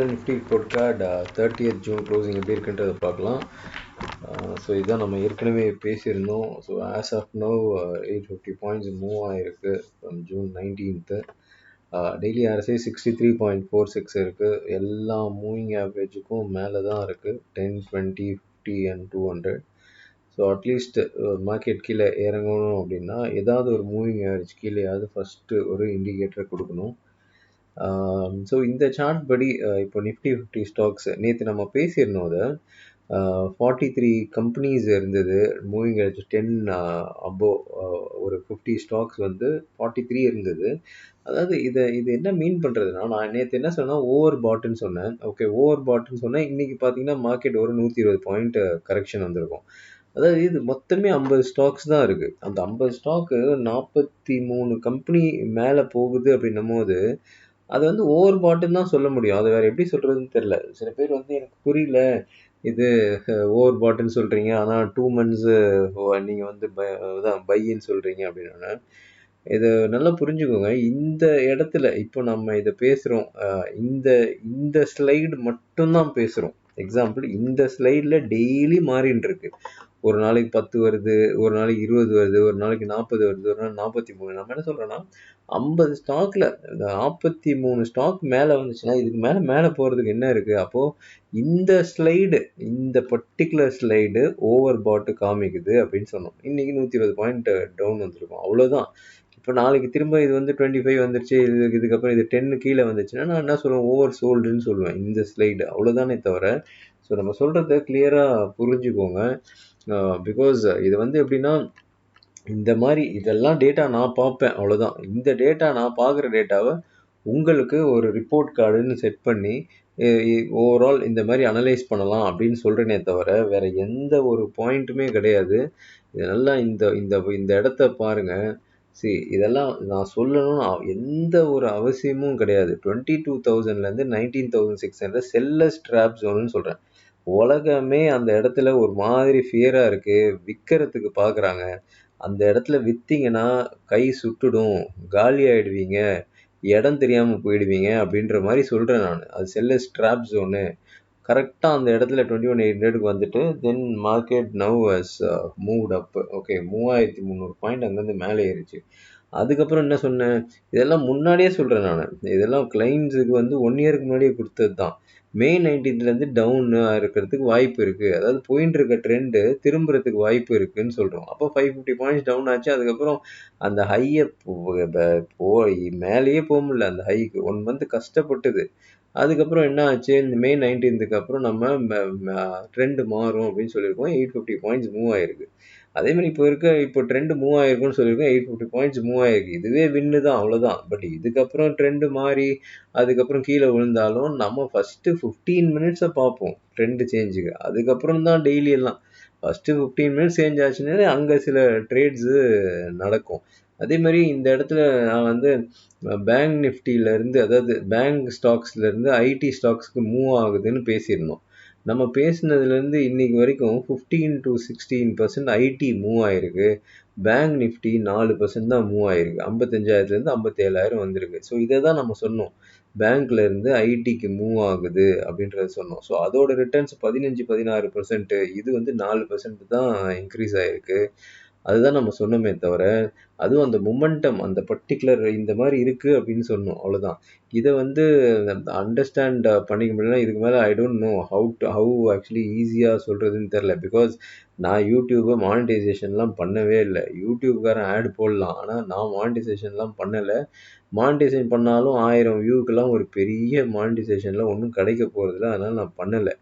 Nifty போட்கார்ட் 30th June closing எப்படி இருக்குன்றதை பார்க்கலாம். ஸோ இதான் நம்ம ஏற்கனவே பேசியிருந்தோம். So as of now 850 points move ஆகிருக்கு from June 19th. Daily RSI 63.46 இருக்குது. எல்லா மூவிங் ஆவரேஜுக்கும் மேலே தான் இருக்குது, 10, 20, 50 and 200. ஸோ அட்லீஸ்ட் மார்க்கெட் கீழே இறங்கணும் அப்படின்னா ஏதாவது ஒரு மூவிங் ஆவரேஜ் கீழேயாவது ஃபஸ்ட்டு ஒரு இண்டிகேட்டரை கொடுக்கணும். ஸோ இந்த சார்ட் படி இப்போ நிஃப்டி 50 ஸ்டாக்ஸ் நேற்று நம்ம பேசியிருந்தோம். அதை 43 கம்பெனிஸ் இருந்தது, மூவிங் ஆவரேஜ் 10 அபோவ். ஒரு 50 ஸ்டாக்ஸ் வந்து 43 இருந்தது. அதாவது இது என்ன மீன் பண்ணுறதுனா, நான் நேற்று என்ன சொன்னேன், ஓவர் பாட்டுன்னு சொன்னேன். ஓகே, ஓவர் பாட்டுன்னு சொன்னேன். இன்றைக்கி பார்த்தீங்கன்னா மார்க்கெட் ஒரு 120 பாயிண்ட் கரெக்ஷன் வந்திருக்கும். அதாவது இது மொத்தமே 50 ஸ்டாக்ஸ் தான் இருக்குது. அந்த 50 ஸ்டாக்கு 43 கம்பெனி மேலே போகுது அப்படின்னும் போது அது வந்து ஓவர் பாட்டுன்னு தான் சொல்ல முடியும். அது வேறு எப்படி சொல்கிறதுன்னு தெரில. சில பேர் வந்து எனக்கு புரியல, இது ஓவர் பாட்டுன்னு சொல்கிறீங்க, ஆனால் 2 months நீங்கள் வந்து பையின்னு சொல்கிறீங்க அப்படின்னா, இதை நல்லா புரிஞ்சுக்கோங்க. இந்த இடத்துல இப்போ நம்ம இதை பேசுகிறோம், இந்த இந்த ஸ்லைடு மட்டும்தான் பேசுகிறோம். எக்ஸாம்பிள், இந்த ஸ்லைடில் டெய்லி மாறின்னு இருக்கு. ஒரு நாளைக்கு 10 வருது, ஒரு நாளைக்கு 20 வருது, ஒரு நாளைக்கு 40 வருது, ஒரு நாள் 43. நம்ம என்ன சொல்கிறோன்னா, 50 ஸ்டாக்கில் 43 ஸ்டாக் மேலே வந்துச்சுன்னா இதுக்கு மேலே போகிறதுக்கு என்ன இருக்குது? அப்போது இந்த ஸ்லைடு, இந்த பர்டிகுலர் ஸ்லைடு ஓவர் பாட்டு காமிக்குது அப்படின்னு சொன்னோம். இன்றைக்கி 120 பாயிண்ட் டவுன் வந்திருக்கும், அவ்வளோதான். இப்போ நாளைக்கு திரும்ப இது வந்து 25 வந்துருச்சு, இதுக்கப்புறம் இது 10 கீழே வந்துச்சுன்னா நான் என்ன சொல்லுவேன், ஓவர் சோல்டுன்னு சொல்லுவேன் இந்த ஸ்லைடு, அவ்வளோதானே தவிர. ஸோ நம்ம சொல்கிறத கிளியராக புரிஞ்சுக்கோங்க. பிகாஸ் இது வந்து எப்படின்னா, இந்த மாதிரி இதெல்லாம் டேட்டா நான் பார்ப்பேன், அவ்வளோதான். இந்த டேட்டா நான் பார்க்குற டேட்டாவை உங்களுக்கு ஒரு ரிப்போர்ட் கார்டுன்னு செட் பண்ணி ஓவரால் இந்த மாதிரி அனலைஸ் பண்ணலாம் அப்படின்னு சொல்கிறேனே தவிர வேறு எந்த ஒரு பாயிண்ட்டுமே கிடையாது. இது நல்லா இந்த இந்த இந்த இடத்த பாருங்கள். இதெல்லாம் நான் சொல்லணும்னு எந்த ஒரு அவசியமும் கிடையாது. 22,000லேருந்து 19,600 செல்லர்ஸ் ட்ராப் ஜோன்னு சொல்கிறேன். உலகமே அந்த இடத்துல ஒரு மாதிரி ஃபியராக இருக்குது, விற்கிறதுக்கு பார்க்குறாங்க. அந்த இடத்துல விற்றீங்கன்னா கை சுட்டுடும், காலி ஆகிடுவீங்க, இடம் தெரியாமல் போயிடுவீங்க அப்படின்ற மாதிரி சொல்கிறேன் நான். அது செல்லர்ஸ் ட்ராப் ஜோனு. கரெக்டாக அந்த இடத்துல 21,800க்கு வந்துட்டு தென் market now has moved up. Okay, 3,300 point அங்கேருந்து மேலே ஏறிச்சு. அதுக்கப்புறம் என்ன சொன்னேன், இதெல்லாம் முன்னாடியே சொல்கிறேன் நான். இதெல்லாம் கிளைண்ட்ஸுக்கு வந்து 1 இயருக்கு முன்னாடியே கொடுத்தது தான். மே 19லேருந்து டவுன் இருக்கிறதுக்கு வாய்ப்பு இருக்குது, அதாவது போயின்னு இருக்க ட்ரெண்டு திரும்புறதுக்கு வாய்ப்பு இருக்குதுன்னு சொல்கிறோம். அப்போ 550 பாயிண்ட்ஸ் டவுன் ஆச்சு. அதுக்கப்புறம் அந்த ஹையை மேலேயே போக முடியல. அந்த ஹைக்கு 1 மந்த் கஷ்டப்பட்டது. அதுக்கப்புறம் என்ன ஆச்சு, இந்த மே 19க்கு அப்புறம் நம்ம ட்ரெண்டு மாறும் அப்படின்னு சொல்லியிருக்கோம். 850 பாயிண்ட்ஸ் மூவ் ஆகிருக்கு. அதேமாதிரி இப்போ ட்ரெண்டு மூவ் ஆகிருக்குன்னு சொல்லியிருக்கோம். 850 பாயிண்ட்ஸ் மூவ் ஆகிருக்கு. இதுவே வின்னு தான், அவ்வளோதான். பட் இதுக்கப்புறம் ட்ரெண்டு மாறி அதுக்கப்புறம் கீழே விழுந்தாலும் நம்ம ஃபஸ்ட்டு 15 மினிட்ஸை பார்ப்போம் ட்ரெண்டு சேஞ்சுக்கு. அதுக்கப்புறம் தான் டெய்லி எல்லாம். ஃபஸ்ட்டு 15 மினிட்ஸ் சேஞ்ச் ஆச்சுனாலே அங்கே சில ட்ரேட்ஸு நடக்கும். அதே மாதிரி இந்த இடத்துல நான் வந்து பேங்க் நிஃப்டியிலேருந்து, அதாவது பேங்க் ஸ்டாக்ஸ்லேருந்து ஐடி ஸ்டாக்ஸ்க்கு மூவ் ஆகுதுன்னு பேசியிருந்தோம். நம்ம பேசினதுலேருந்து இன்றைக்கி வரைக்கும் 15 to 16% ஐடி மூவ் ஆகிருக்கு. பேங்க் நிஃப்டி 4% தான் மூவ் ஆகிருக்கு. 55,000லேருந்து 57,000 வந்திருக்கு. ஸோ இதை தான் நம்ம சொன்னோம், பேங்க்லேருந்து ஐடிக்கு மூவ் ஆகுது அப்படின்றத சொன்னோம். ஸோ அதோட ரிட்டர்ன்ஸ் 15-16%, இது வந்து 4% தான் இன்க்ரீஸ் ஆகிருக்கு. அதுதான் நம்ம சொன்னோமே தவிர, அதுவும் அந்த மொமெண்டம் அந்த பர்டிகுலர் இந்த மாதிரி இருக்குது அப்படின்னு சொன்னோம், அவ்வளோதான். இதை வந்து அண்டர்ஸ்டாண்ட் பண்ணிக்க முடியலன்னா இதுக்கு மேலே I don't know how actually ஈஸியாக சொல்கிறதுன்னு தெரில. பிகாஸ் நான் யூடியூப்பை மானிட்டைசேஷன்லாம் பண்ணவே இல்லை. யூடியூப்காரன் ஆட் போடலாம், ஆனால் நான் மானிட்டைசேஷன்லாம் பண்ணலை. மானிட்டைசேஷன் பண்ணாலும் 1000 வியூக்கெல்லாம் ஒரு பெரிய மானிட்டைசேஷன்லாம் ஒன்றும் கிடைக்க போகிறதில்ல, அதனால் நான் பண்ணலை.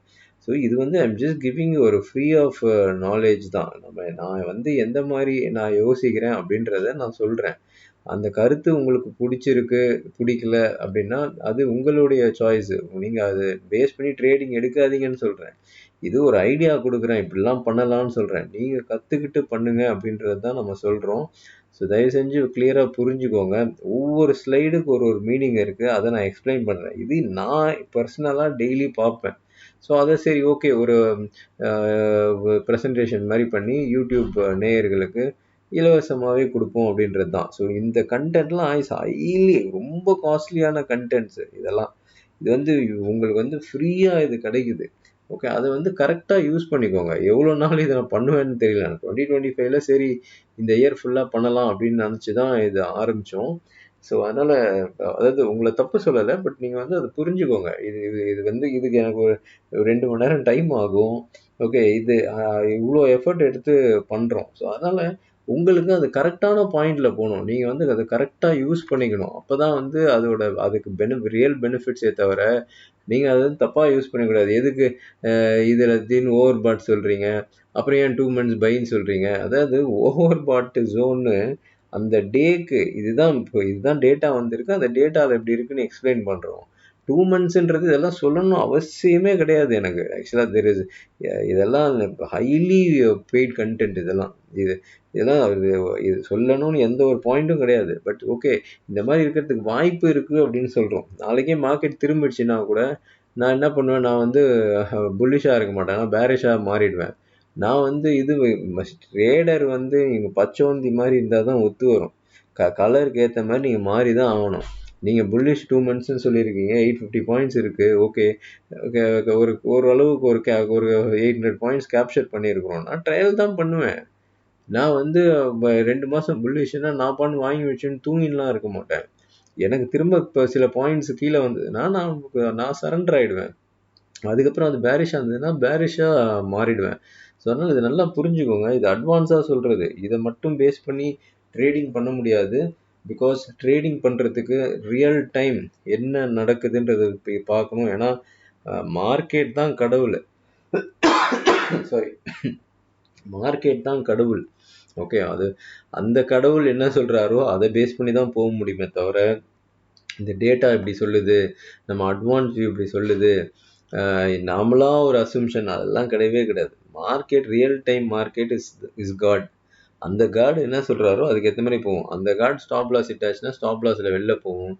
ஸோ இது வந்து ஐம் ஜஸ்ட் கிவிங் ஒரு ஃப்ரீ ஆஃப் நாலேஜ் தான். நான் வந்து எந்த மாதிரி நான் யோசிக்கிறேன் அப்படின்றத நான் சொல்கிறேன். அந்த கருத்து உங்களுக்கு பிடிச்சிருக்கு, பிடிக்கல அப்படின்னா அது உங்களுடைய சாய்ஸு. நீங்கள் அதை பேஸ் பண்ணி ட்ரேடிங் எடுக்காதீங்கன்னு சொல்கிறேன். இது ஒரு ஐடியா கொடுக்குறேன், இப்படிலாம் பண்ணலான்னு சொல்கிறேன். நீங்கள் கற்றுக்கிட்டு பண்ணுங்க அப்படின்றது தான் நம்ம சொல்கிறோம். ஸோ தயவு செஞ்சு கிளியராக புரிஞ்சுக்கோங்க. ஒவ்வொரு ஸ்லைடுக்கு ஒரு ஒரு மீனிங் இருக்குது, அதை நான் எக்ஸ்பிளைன் பண்ணுறேன். இது நான் பர்சனலாக டெய்லி பார்ப்பேன். ஸோ அதை சரி ஓகே, ஒரு ப்ரெசன்டேஷன் மாதிரி பண்ணி யூடியூப் நேயர்களுக்கு இலவசமாகவே கொடுப்போம் அப்படின்றது தான். ஸோ இந்த கண்டென்ட்லாம் இஸ் ஹைலி ரொம்ப காஸ்ட்லியான கண்டென்ட்ஸு இதெல்லாம். இது வந்து உங்களுக்கு வந்து ஃப்ரீயா இது கிடைக்குது. ஓகே. அத வந்து கரெக்ட்டா யூஸ் பண்ணிக்கோங்க. எவ்வளோ நாள் இத நான் பண்ணுவேன்னு தெரியல. 2025ல சரி இந்த இயர் ஃபுல்லா பண்ணலாம் அப்படின்னு நினைச்சு தான் இது ஆரம்பிச்சோம். ஸோ அதனால அதாவது உங்கள தப்பு சொல்லல. பட் நீங்க வந்து அத புரிஞ்சுக்கோங்க. இது இது இது வந்து இதுக்கு எனக்கு ஒரு 2 மணி நேரம் டைம் ஆகும். ஓகே. இது இவ்ளோ எஃபோர்ட் எடுத்து பண்றோம். ஸோ அதனால உங்களுக்கு அது கரெக்ட்டான பாயிண்ட்ல போணும். நீங்க வந்து அத கரெக்ட்டா யூஸ் பண்ணிக்கணும். அப்பதான் வந்து அதுக்கு ரியல் பெனிஃபிட்ஸே தவிர, நீங்க அத வந்து தப்பா யூஸ் பண்ணிக்கக்கூடாது. எதுக்கு இதுல திடீர்னு ஓவர் பாட் சொல்றீங்க. அப்புறம் ஏன் 2 மந்த்ஸ் பைன்னு சொல்றீங்க. அதாவது ஓவர் பாட் ஜோன்னு அந்த டேக்கு இதுதான் டேட்டா வந்திருக்கு. அந்த டேட்டால இப்படி இருக்குன்னு எக்ஸ்பிளைன் பண்றோம். 2 மந்த்ஸ்ன்றது இதெல்லாம் சொல்லணும் அவசியமே கிடையாது எனக்கு. ஆக்சுவலா இதெல்லாம் ஹைலி பெய்ட் கன்டென்ட் இதெல்லாம். இது இதெல்லாம் இது சொல்லணும்னு எந்த ஒரு பாயிண்ட்டும் கிடையாது. But okay. இந்த மாதிரி இருக்கிறதுக்கு வாய்ப்பு இருக்கு அப்படின்னு சொல்றோம். நாளைக்கே மார்க்கெட் திரும்பிடுச்சுன்னா கூட நான் என்ன பண்ணுவேன், நான் வந்து புல்லிஷா இருக்க மாட்டேன். நான் பேரிஷா மாறிடுவேன். நான் வந்து ட்ரேடர் வந்து நீங்க பச்சோந்தி மாரி இருந்தா தான் ஒத்து வரும். கலருக்கு ஏத்த மாரி நீங்க மாறி தான் ஆவணும். நீங்க புல்லிஷ் 2 மந்த்ஸ்ன்னு சொல்லியிருக்கீங்க. 850 பாயிண்ட்ஸ் இருக்கு. ஓகே. ஓரளவுக்கு ஒரு 800 பாயிண்ட்ஸ் கேப்சர் பண்ணியிருக்கிறோம்னா, ட்ரையல் தான் பண்ணுவேன். நான் வந்து 2 மாசம் புல்லிஷ்ன்னா நான் பாட்டுன்னு வாங்கி வச்சுன்னு தூங்கின்லாம் இருக்க மாட்டேன். எனக்கு திரும்ப இப்ப சில பாயிண்ட்ஸ் கீழ வந்ததுன்னா, நான் சரண்டர் ஆயிடுவேன். அதுக்கப்புறம் அது பேரிஷா இருந்ததுன்னா, பேரிஷா மாறிடுவேன். ஸோ அதனால இத நல்லா புரிஞ்சுக்கோங்க. இது அட்வான்ஸா சொல்றது. இத மட்டும் பேஸ் பண்ணி ட்ரேடிங் பண்ண முடியாது. பிகாஸ் ட்ரேடிங் பண்றதுக்கு ரியல் டைம் என்ன நடக்குதுன்றத போய் பார்க்கணும். ஏன்னா, மார்க்கெட் தான் கடவுளு. சாரி. மார்க்கெட் தான் கடவுள். ஓகே. அந்த கடவுள் என்ன சொல்றாரோ, அத பேஸ் பண்ணி தான் போ முடியுமே தவிர, இந்த டேட்டா இப்படி சொல்லுது, நம்ம அட்வான்ஸ் வியூ இப்படி சொல்லுது, நாமளா ஒரு அசம்ஷன் அதெல்லாம் கிடையவே கிடையாது. Market real time market is God. அந்த காட் என்ன சொல்றாரோ அதுக்கு ஏத்த மாரி போகும். அந்த காட் ஸ்டாப் லாஸ் ஹிட் ஆச்சுன்னா ஸ்டாப் லாஸ்ல வெளில போகும்.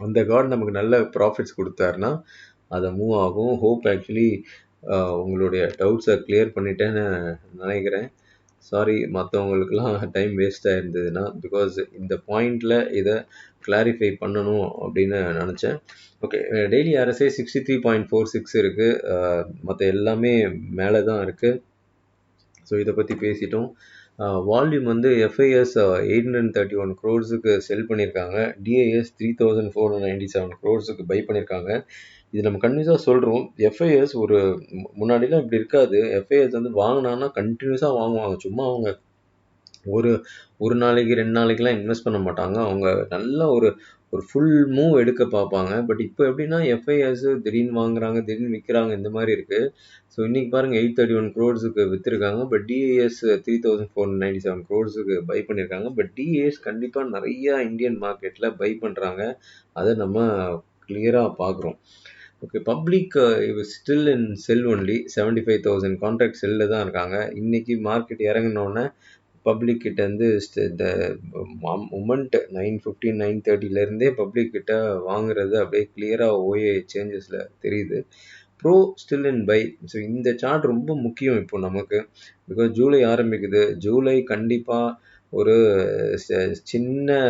அந்த காட் நமக்கு நல்ல ப்ராஃபிட்ஸ் குடுத்தாருன்னா, அது மூவ் ஆகும். ஹோப் ஆக்சுவலி உங்களுடைய டவுட்ஸ கிளியர் பண்ணிட்டேன்னு நினைக்கிறேன். சாரி மத்தவங்களுக்கெல்லாம் டைம் வேஸ்ட் ஆயிருந்ததுன்னா, பிகாஸ் இந்த பாயிண்ட்ல இத கிளாரிஃபை பண்ணணும் அப்படின்னு நினைச்சேன். ஓகே. டெய்லி ஆர்எஸ்ஐ 63.46 இருக்கு. மத்த எல்லாமே மேல தான் இருக்கு. ஸோ இத பத்தி பேசிட்டோம். வால்யூம் வந்து எஃப்ஐஎஸ் 831 க்ரோர்ஸுக்கு செல் பண்ணியிருக்காங்க. டிஐஎஸ் 3497 க்ரோர்ஸுக்கு பை பண்ணியிருக்காங்க. இது நம்ம கன்டினியூஸா சொல்றோம். எஃப்ஐஎஸ் முன்னாடிலாம் இப்படி இருக்காது. எஃப்ஐஎஸ் வந்து வாங்குனாங்கன்னா கன்டினியூஸா வாங்குவாங்க. சும்மா அவங்க ஒரு 1 நாளைக்கு 2 நாளைக்குலாம் இன்வெஸ்ட் பண்ண மாட்டாங்க. அவங்க நல்ல ஒரு ஒரு ஃபுல் மூவ் எடுக்க பார்ப்பாங்க. பட் இப்ப எப்படின்னா எஃப்ஐஎஸ் திடீர்னு வாங்குறாங்க, திடீர்னு விக்கிறாங்க இந்த மாரி இருக்கு. ஸோ இன்னைக்கு பாருங்க 831 க்ரோர்ஸுக்கு வித்திருக்காங்க. பட் டிஏஎஸ் 3497 க்ரோர்ஸுக்கு பை பண்ணியிருக்காங்க. பட் டிஏஎஸ் கண்டிப்பா நெறைய இந்தியன் மார்க்கெட்ல பை பண்றாங்க. அத நம்ம கிளியரா பார்க்குறோம். Okay. Public still in sell only 75,000 contract செல்ல தான் இருக்காங்க. இன்னைக்கு மார்க்கெட் இறங்குனோனே பப்ளிக் கிட்ட இருந்து இந்த மொமெண்ட் 9:15 9:30ல இருந்தே பப்ளிக் கிட்ட வாங்குறது அப்படியே கிளியரா ஓஏ சேஞ்சஸ்ல தெரியுது. Bro still in buy. So இந்த சார்ட் ரொம்ப முக்கியம் இப்போ நமக்கு. பிகாஸ் ஜூலை ஆரம்பிக்குது. ஜூலை கண்டிப்பா ஒரு சின்ன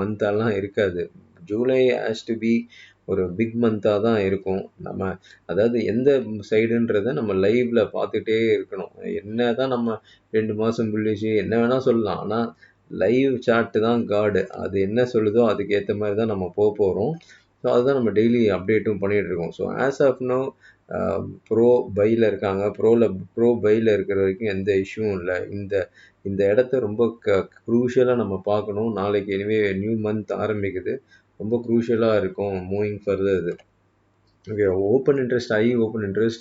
மந்தாலாம் இருக்காது. ஜூலை ஹேஸ் டு பி ஒரு பிக் மந்தா தான் இருக்கும். நம்ம அதாவது எந்த சைடுன்றத நம்ம லைவ்ல பார்த்துட்டே இருக்கணும். என்னதான் நம்ம 2 மாசம் புல்லிஷ் என்ன வேணா சொல்லலாம். ஆனா லைவ் சார்ட் தான் காட். அது என்ன சொல்லுதோ அதுக்கு ஏத்த மாரி தான் நம்ம போறோம். ஸோ அதுதான் நம்ம டெய்லி அப்டேட்டும் பண்ணிட்டு இருக்கோம். ஸோ ஆஸ் ஆஃப் நவ் ப்ரோ பைல இருக்காங்க. ப்ரோ பைல இருக்கிற வரைக்கும் எந்த இஷ்யூவும் இல்ல. இந்த இந்த இடத்த ரொம்ப குரூஷியலா நம்ம பார்க்கணும். நாளைக்கு எனிவே நியூ மந்த் ஆரம்பிக்குது. ரொம்ப குரூஷியலா இருக்கும் மூவிங் ஃபர்தர் இது. ஓகே. ஓப்பன் இன்ட்ரெஸ்ட்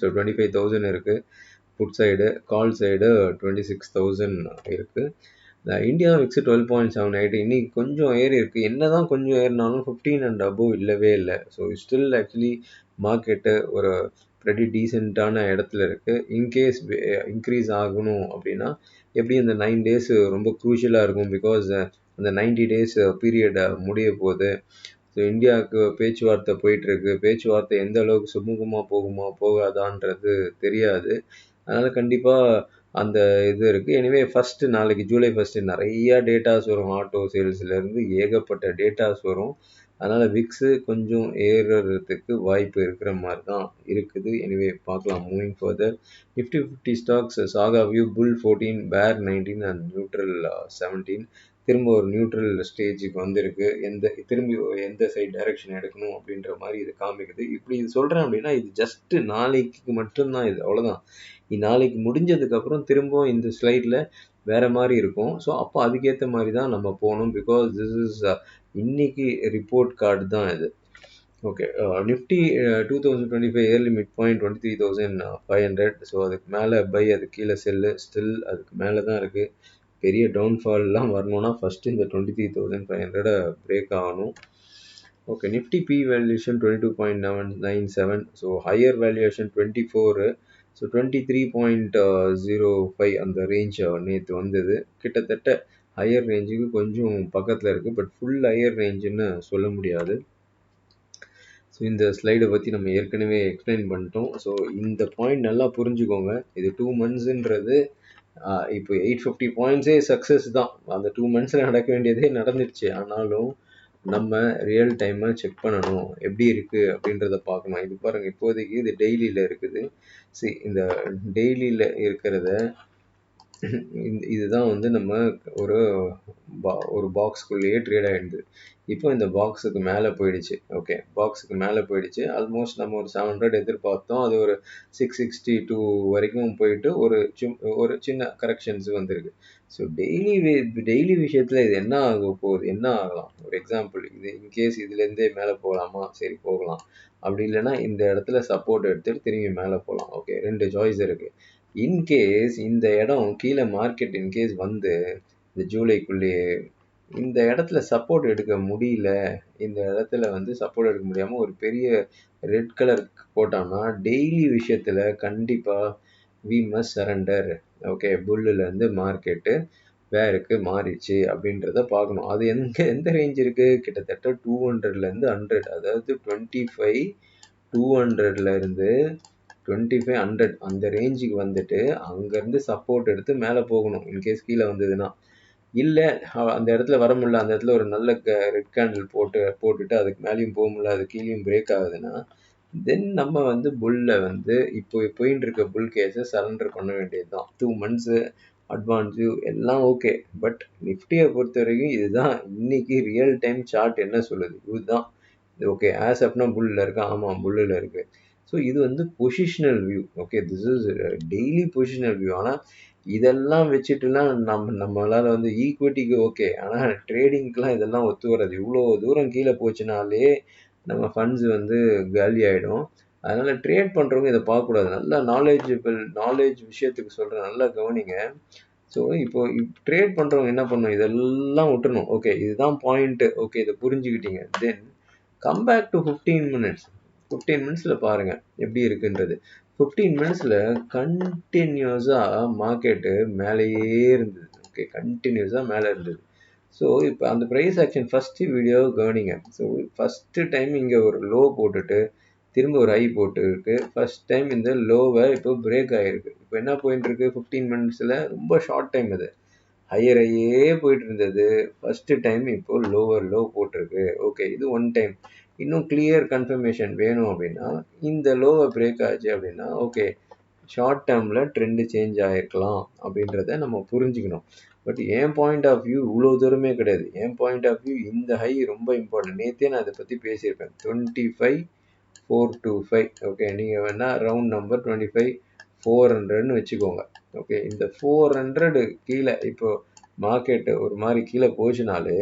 25,000 இருக்கு. புட் சைடு, கால் சைடு 26,000 இருக்கு. இந்தியா விக்ஸ் 12.78 இன்னைக்கு கொஞ்சம் ஏறி இருக்கு. என்னதான் கொஞ்சம் ஏறினாலும் 15 அண்ட் அபோவ் இல்லவே இல்ல. ஸோ ஸ்டில் ஆக்சுவலி மார்க்கெட்டு ஒரு ப்ரெட்டி டீசென்ட்டான இடத்துல இருக்கு. இன்கேஸ் இன்க்ரீஸ் ஆகணும் அப்படின்னா எப்படியும் இந்த 9 டேஸ் ரொம்ப குரூஷியலா இருக்கும். பிகாஸ் அந்த 90 டேஸ் பீரியட் முடிய போகுது. ஸோ இந்தியாவுக்கு பேச்சுவார்த்தை போயிட்டு இருக்கு. பேச்சுவார்த்தை எந்த அளவுக்கு சுமூகமா போகுமா போகாதான்றது தெரியாது. அதனால கண்டிப்பா அந்த இது இருக்கு. எனிவே நாளைக்கு ஜூலை 1 நெறைய டேட்டாஸ் வரும். ஆட்டோ சேல்ஸ்ல இருந்து ஏகப்பட்ட டேட்டாஸ் வரும். அதனால் விக்ஸு கொஞ்சம் ஏறுறதுக்கு வாய்ப்பு இருக்கிற மாதிரி தான் இருக்குது. எனிவே பார்க்கலாம். மூவிங் ஃபர்தர், நிஃப்டி 50 ஸ்டாக்ஸ் சாகா வியூ புல் 14, பேர் 19 அண்ட் நியூட்ரல் 17. திரும்ப ஒரு நியூட்ரல் ஸ்டேஜுக்கு வந்திருக்கு. திரும்பி எந்த சைட் டைரக்ஷன் எடுக்கணும் அப்படின்ற மாதிரி இது காமிக்குது. இப்படி இது சொல்கிறேன் அப்படின்னா இது ஜஸ்ட்டு நாளைக்கு மட்டும்தான், இது அவ்வளோதான். நாளைக்கு முடிஞ்சதுக்கப்புறம் திரும்பவும் இந்த ஸ்லைடில் வேறு மாதிரி இருக்கும். ஸோ அப்போ அதுக்கேற்ற மாதிரி தான் நம்ம போகணும். பிகாஸ் திஸ் இஸ் இன்னைக்கு ரிப்போர்ட் கார்டு தான் இது. Okay, Nifty 2025 early mid point 23,500. So அதுக்கு மேலே பை, அது கீழே செல்லு, ஸ்டில் அதுக்கு மேலே தான் இருக்குது. பெரிய டவுன்ஃபால்லாம் வரணும்னா ஃபஸ்ட்டு இந்த 23,500 பிரேக் ஆகணும். Okay, Nifty P valuation 22.97. So higher valuation 24. So 23.05 அந்த ரேஞ்ச் நேற்று வந்தது. கிட்டத்தட்ட ஹையர் ரேஞ்சுக்கு கொஞ்சம் பக்கத்தில் இருக்குது. பட் ஃபுல் ஹையர் ரேஞ்சுன்னு சொல்ல முடியாது. ஸோ இந்த ஸ்லைடை பற்றி நம்ம ஏற்கனவே எக்ஸ்பிளைன் பண்ணிட்டோம். ஸோ இந்த பாயிண்ட் நல்லா புரிஞ்சுக்கோங்க. இது 2 monthsன்றது இப்போ 850 பாயிண்ட்ஸே சக்ஸஸ் தான். அந்த 2 monthஸில் நடக்க வேண்டியதே நடந்துடுச்சு. ஆனாலும் நம்ம ரியல் டைமாக செக் பண்ணணும், எப்படி இருக்குது அப்படின்றத பார்க்கணும். இது பாருங்கள், இப்போதைக்கு இது டெய்லியில் இருக்குது. இந்த டெய்லியில் இருக்கிறத இதுதான் வந்து நம்ம ஒரு பாக்ஸ்குள்ளேயே ட்ரேட் ஆகிடுது. இப்போ இந்த பாக்ஸுக்கு மேலே போயிடுச்சு. ஓகே, பாக்ஸுக்கு மேலே போயிடுச்சு. ஆல்மோஸ்ட் நம்ம ஒரு 700 எதிர்பார்த்தோம். அது ஒரு 662 வரைக்கும் போயிட்டு ஒரு சின்ன கரெக்ஷன்ஸ் வந்திருக்கு. ஸோ டெய்லி விஷயத்தில் இது என்ன ஆக போகுது, என்ன ஆகலாம்? ஒரு எக்ஸாம்பிள், இது இன்கேஸ் இதுலேருந்தே மேலே போகலாமா? சரி, போகலாம். அப்படி இல்லைன்னா இந்த இடத்துல சப்போர்ட் எடுத்துகிட்டு திரும்பி மேலே போகலாம். ஓகே, 2 சாய்ஸ் இருக்குது. இன்கேஸ் இந்த இடம் கீழே மார்க்கெட் இன்கேஸ் வந்து இந்த ஜூலைக்குள்ளேயே இந்த இடத்துல சப்போர்ட் எடுக்க முடியல, இந்த இடத்துல வந்து சப்போர்ட் எடுக்க முடியாமல் ஒரு பெரிய ரெட் கலர் போட்டோம்னா டெய்லி விஷயத்தில் கண்டிப்பாக வி மஸ்ட் சரண்டர். ஓகே, புல்லுலேருந்து மார்க்கெட்டு வேருக்கு மாறிடுச்சு அப்படின்றத பார்க்கணும். அது எந்த ரேஞ்ச் இருக்குது? கிட்டத்தட்ட 200லேருந்து 100, அதாவது 200லேருந்து 2500 அந்த ரேஞ்சுக்கு வந்துட்டு அங்கேருந்து சப்போர்ட் எடுத்து மேலே போகணும். இன்கேஸ் கீழே வந்ததுன்னா, இல்லை அந்த இடத்துல வர முடியல, அந்த இடத்துல ஒரு நல்ல ரெட் கேண்டில் போட்டுட்டு அதுக்கு மேலேயும் போக முடியல, அது கீழேயும் பிரேக் ஆகுதுன்னா, தென் நம்ம வந்து புல்ல வந்து இப்போ போயின்னு இருக்க புல் கேஸை சரண்டர் பண்ண வேண்டியது தான். 2 months அட்வான்ஸு எல்லாம் ஓகே. பட் நிஃப்டியை பொறுத்த வரைக்கும் இதுதான் இன்னைக்கு ரியல் டைம் சார்ட் என்ன சொல்லுது, இதுதான். ஓகே, ஆஸ் அப்னா புல்லில் இருக்கா? ஆமாம், புல்லில் இருக்குது. ஸோ இது வந்து positional view. Okay, this is daily positional view. ஆனால் இதெல்லாம் வச்சுட்டுலாம் நம்மளால் வந்து ஈக்விட்டிக்கு ஓகே, ஆனால் ட்ரேடிங்க்கெலாம் இதெல்லாம் ஒத்து வராது. இவ்வளோ தூரம் கீழே போச்சுனாலே நம்ம ஃபண்ட்ஸ் வந்து காலி ஆகிடும். அதனால் ட்ரேட் பண்ணுறவங்க இதை பார்க்கக்கூடாது. நல்லா நாலேஜ் விஷயத்துக்கு சொல்கிறேன், நல்லா கவனிங்க. ஸோ இப்போ ட்ரேட் பண்ணுறவங்க என்ன பண்ணணும், இதெல்லாம் விட்டுணும். ஓகே, இதுதான் பாயிண்ட்டு. ஓகே, இதை புரிஞ்சுக்கிட்டீங்க. Then come back to 15 minutes. 15 minutesல பாருங்கள் எப்படி இருக்குன்றது. 15 minutesல கண்டினியூஸாக மார்க்கெட்டு மேலேயே இருந்தது. ஓகே, கண்டினியூஸாக மேலே இருந்தது. ஸோ இப்போ அந்த ப்ரைஸ் ஆக்ஷன் ஃபஸ்ட்டு வீடியோ கவனிங்க. ஸோ ஃபஸ்ட்டு டைம் இங்கே ஒரு லோ போட்டுட்டு திரும்ப ஒரு ஹை போட்டுருக்கு. ஃபஸ்ட் டைம் இந்த லோவை இப்போ பிரேக் ஆகிருக்கு. இப்போ என்ன போயிட்டு இருக்கு 15 minutesல? ரொம்ப ஷார்ட் டைம் இது. ஹையர் ஹையே போயிட்டு இருந்தது. ஃபஸ்ட்டு டைம் இப்போ லோவர் லோ போட்டிருக்கு. ஓகே, இது ஒன் டைம். இன்னும் கிளியர் கன்ஃபர்மேஷன் வேணும் அப்படின்னா இந்த லோவை பிரேக் ஆச்சு அப்படின்னா ஓகே, ஷார்ட் டேர்மில் ட்ரெண்டு சேஞ்ச் ஆகிருக்கலாம் அப்படின்றத நம்ம புரிஞ்சுக்கணும். பட் என் பாயிண்ட் ஆஃப் வியூ இவ்வளோ தூரமே கிடையாது. என் பாயிண்ட் ஆஃப் வியூ இந்த ஹை ரொம்ப இம்பார்ட்டன்ட். நேற்றே நான் இதை பற்றி பேசியிருப்பேன். 25,425. ஓகே, நீங்கள் வேணால் ரவுண்ட் நம்பர் 25,400ன்னு வச்சுக்கோங்க. ஓகே, இந்த 400 கீழே இப்போ மார்க்கெட்டு ஒரு மாதிரி கீழே போச்சுனாலே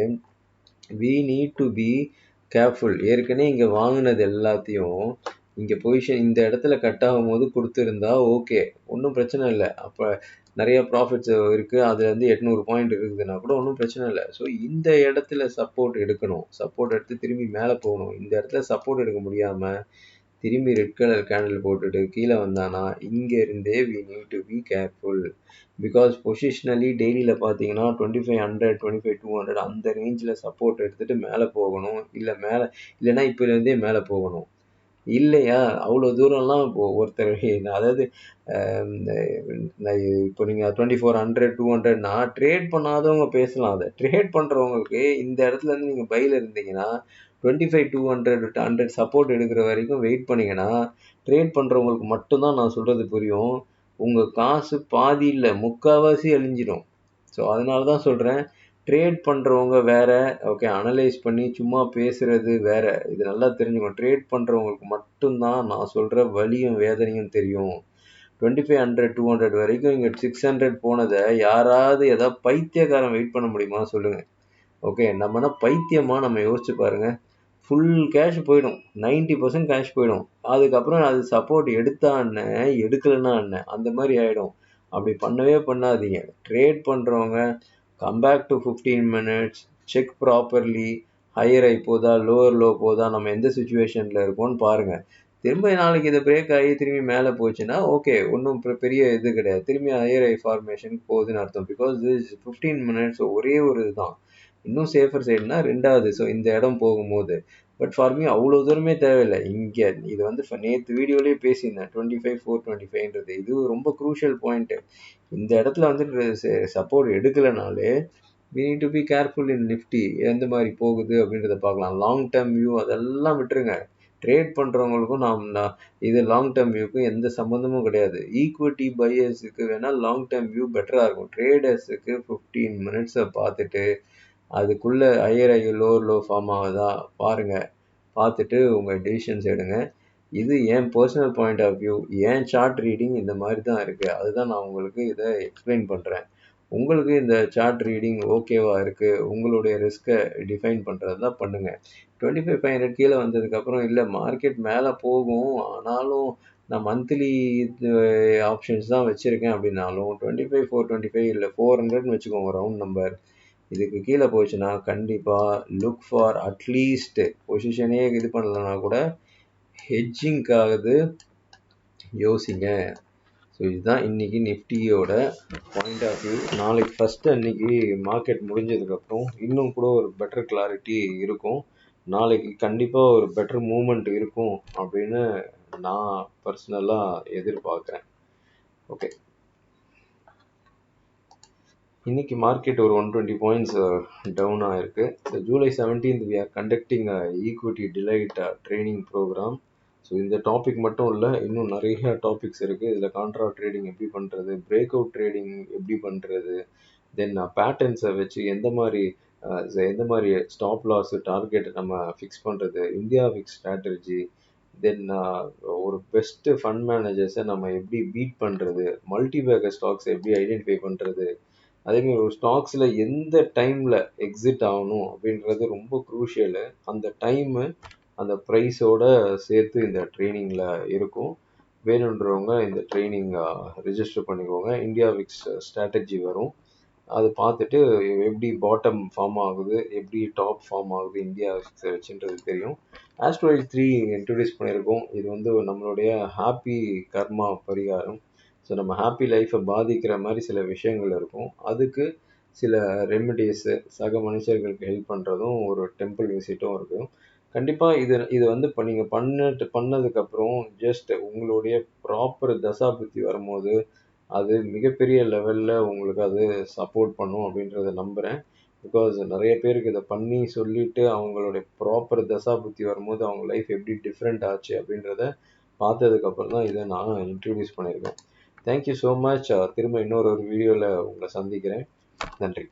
we need to be careful. ஏற்கனவே இங்கே வாங்கினது எல்லாத்தையும் இங்கே பொசிஷன் இந்த இடத்துல கட் ஆகும்போது கொடுத்துருந்தா ஓகே, ஒன்றும் பிரச்சனை இல்லை. அப்போ நிறைய ப்ராஃபிட்ஸ் இருக்குது, அதில் வந்து 800 பாயிண்ட் இருக்குதுன்னா கூட ஒன்றும் பிரச்சனை இல்லை. ஸோ இந்த இடத்துல சப்போர்ட் எடுக்கணும். சப்போர்ட் எடுத்து திரும்பி மேலே போகணும். இந்த இடத்துல சப்போர்ட் எடுக்க முடியாமல் திரும்பி ரெட் கலர் கேண்டில் போட்டுட்டு கீழே வந்தானா இங்கே இருந்தே we need to be careful. Because positionally டெய்லியில் பார்த்தீங்கன்னா 2500 25,200 அந்த ரேஞ்சில் சப்போர்ட் எடுத்துகிட்டு மேலே போகணும். இல்லைன்னா இப்போலேருந்தே மேலே போகணும். இல்லையா அவ்வளோ தூரம்லாம் இப்போது ஒருத்தர் அதாவது இப்போ நீங்கள் 2400 200 ட்ரேட் பண்ணாதவங்க பேசலாம். அதை ட்ரேட் பண்ணுறவங்களுக்கு இந்த இடத்துலேருந்து நீங்கள் பையில் இருந்தீங்கன்னா 25 200 சப்போர்ட் எடுக்கிற வரைக்கும் வெயிட் பண்ணிங்கன்னா ட்ரேட் பண்ணுறவங்களுக்கு மட்டும்தான் நான் சொல்கிறது புரியும். உங்கள் காசு பாதி இல்லை முக்கால்வாசி அழிஞ்சிடும். ஸோ அதனால தான் சொல்கிறேன், ட்ரேட் பண்ணுறவங்க வேற, ஓகே, அனலைஸ் பண்ணி சும்மா பேசுறது வேற. இது நல்லா தெரிஞ்சுக்கணும். ட்ரேட் பண்ணுறவங்களுக்கு மட்டும்தான் நான் சொல்கிற வலியும் வேதனையும் தெரியும். 2500 200 வரைக்கும் இங்கே 600 போனதை யாராவது ஏதாவது பைத்தியக்காரன் வெயிட் பண்ண முடியுமா சொல்லுங்க. ஓகே, நம்மனா பைத்தியமா நம்ம யோசிச்சு பாருங்க. ஃபுல் கேஷ் போயிடும், 90% கேஷ் போயிடும். அதுக்கப்புறம் அது சப்போர்ட் எடுத்தா என்ன, எடுக்கலைன்னா என்ன, அந்த மாதிரி ஆயிடும். அப்படி பண்ணவே பண்ணாதீங்க. ட்ரேட் பண்ணுறவங்க come back to 15 minutes, check properly, higher ஆகி போதா லோவர் லோ போதா, நம்ம எந்த சுச்சுவேஷனில் இருக்கோம்னு பாருங்கள். திரும்ப நாளைக்கு இதை பிரேக் ஆகி திரும்பி மேலே போச்சுன்னா ஓகே, ஒன்றும் பெரிய இது கிடையாது. திரும்பி ஹையர் ஐ ஃபார்மேஷன் போகுதுன்னு அர்த்தம். பிகாஸ் திஸ் 15 minutes ஒரே ஒரு இதுதான். இன்னும் சேஃபர் சைடுனா ரெண்டாவது. ஸோ இந்த இடம் போகும்போது பட் ஃபார் மீ அவ்வளோ தூரமே தேவையில்லை. இங்கே இது வந்து நேற்று வீடியோலேயே பேசியிருந்தேன் 25 425ன்றது. இது ரொம்ப க்ரூஷியல் பாயிண்ட்டு. இந்த இடத்துல வந்து சப்போர்ட் எடுக்கலைனாலே we need to be careful in Nifty எந்த மாதிரி போகுது அப்படின்றத பார்க்கலாம். லாங் டேர்ம் வியூ அதெல்லாம் விட்டுருங்க. ட்ரேட் பண்ணுறவங்களுக்கும் நான் இது லாங் டேர்ம் வியூக்கும் எந்த சம்மந்தமும் கிடையாது. ஈக்விட்டி பையர்ஸுக்கு வேணால் லாங் டேர்ம் வியூ பெட்டராக இருக்கும். ட்ரேடர்ஸுக்கு 15 minutes பார்த்துட்டு அதுக்குள்ளே ஹையர் லோவர் லோ ஃபார்ம் ஆகுதா பாருங்கள். பார்த்துட்டு உங்கள் டெசிஷன்ஸ் எடுங்க. இது என் பர்சனல் பாயிண்ட் ஆஃப் வியூ. ஏன் சார்ட் ரீடிங் இந்த மாதிரி தான் இருக்குது. அதுதான் நான் உங்களுக்கு இதை எக்ஸ்பிளைன் பண்ணுறேன். உங்களுக்கு இந்த சார்ட் ரீடிங் ஓகேவா இருக்குது, உங்களுடைய ரிஸ்க்கை டிஃபைன் பண்ணுறது தான் பண்ணுங்கள். 25,500 கீழே வந்ததுக்கப்புறம் இல்லை மார்க்கெட் மேலே போகும், ஆனாலும் நான் மந்த்லி ஆப்ஷன்ஸ் தான் வச்சுருக்கேன் அப்படின்னாலும் 25 425 இல்லை 400ன்னு வச்சுக்கோங்க ரவுண்ட் நம்பர். இதுக்கு கீழே போச்சுன்னா கண்டிப்பாக லுக் ஃபார் அட்லீஸ்ட் பொசிஷனே இது பண்ணலன்னா கூட ஹெட்ஜிங்காகுது யோசிங்க. ஸோ இதுதான் இன்றைக்கி நிஃப்டியோட பாயிண்ட் ஆஃப் வியூ. நாளைக்கு ஃபஸ்ட்டு அன்றைக்கி மார்க்கெட் முடிஞ்சதுக்கப்புறம் இன்னும் கூட ஒரு பெட்டர் கிளாரிட்டி இருக்கும். நாளைக்கு கண்டிப்பாக ஒரு பெட்டர் மூமெண்ட் இருக்கும் அப்படின்னு நான் பர்சனலாக எதிர்பார்க்குறேன். ஓகே, இன்னைக்கு மார்க்கெட் ஒரு 120 பாயிண்ட்ஸ் டவுன் ஆகிருக்கு. July 17th we are conducting equity delight training program. So இந்த டாபிக் மட்டும் இல்லை, இன்னும் நிறைய டாபிக்ஸ் இருக்குது. இதில் கான்ட்ரா ட்ரேடிங் எப்படி பண்ணுறது, பிரேக் அவுட் ட்ரேடிங் எப்படி பண்ணுறது, தென் பேட்டர்ன்ஸை வச்சு எந்த மாதிரி ஸ்டாப் லாஸ் டார்கெட் நம்ம ஃபிக்ஸ் பண்ணுறது, இந்தியா ஃபிக்ஸ் ஸ்ட்ராட்டஜி, தென் ஒரு பெஸ்ட்டு ஃபண்ட் மேனேஜர்ஸை நம்ம எப்படி பீட் பண்ணுறது, மல்டிபேக்கர் ஸ்டாக்ஸை எப்படி ஐடென்டிஃபை பண்ணுறது, அதேமாதிரி ஒரு ஸ்டாக்ஸில் எந்த டைமில் எக்ஸிட் ஆகணும் அப்படின்றது ரொம்ப க்ரூஷியலு. அந்த டைமு அந்த ப்ரைஸோட சேர்த்து இந்த ட்ரைனிங்கில் இருக்கும். வேணுன்றவங்க இந்த ட்ரைனிங் ரிஜிஸ்டர் பண்ணிக்கோங்க. இந்தியா விக்ஸ் ஸ்ட்ராட்டஜி வரும், அது பார்த்துட்டு எப்படி பாட்டம் ஃபார்ம் ஆகுது, எப்படி டாப் ஃபார்ம் ஆகுது இந்தியா விக்ஸை வச்சுன்றது தெரியும். ஆஸ்ட்ரோயிட் 3 இன்ட்ரடியூஸ் பண்ணியிருக்கோம். இது வந்து நம்மளுடைய ஹாப்பி கர்மா பரிகாரம். ஸோ நம்ம ஹாப்பி லைஃப்பை பாதிக்கிற மாதிரி சில விஷயங்கள் இருக்கும். அதுக்கு சில ரெமிடிஸு, சக மனுஷர்களுக்கு ஹெல்ப் பண்ணுறதும், ஒரு டெம்பிள் விசிட்டும் இருக்கும். கண்டிப்பாக இது வந்து இப்போ நீங்கள் பண்ணதுக்கப்புறம் ஜஸ்ட் உங்களுடைய ப்ராப்பர் தசாபுத்தி வரும்போது அது மிகப்பெரிய லெவலில் உங்களுக்கு அது சப்போர்ட் பண்ணும் அப்படின்றத நம்புகிறேன். பிகாஸ் நிறைய பேருக்கு இதை பண்ணி சொல்லிவிட்டு அவங்களுடைய ப்ராப்பர் தசாபுத்தி வரும்போது அவங்க லைஃப் எப்படி டிஃப்ரெண்ட் ஆச்சு அப்படின்றத பார்த்ததுக்கப்புறம் தான் இதை நான் இன்ட்ரடியூஸ் பண்ணியிருக்கேன். Thank you so much. திரும்ப இன்னொரு வீடியோவில் உங்களை சந்திக்கிறேன். நன்றி.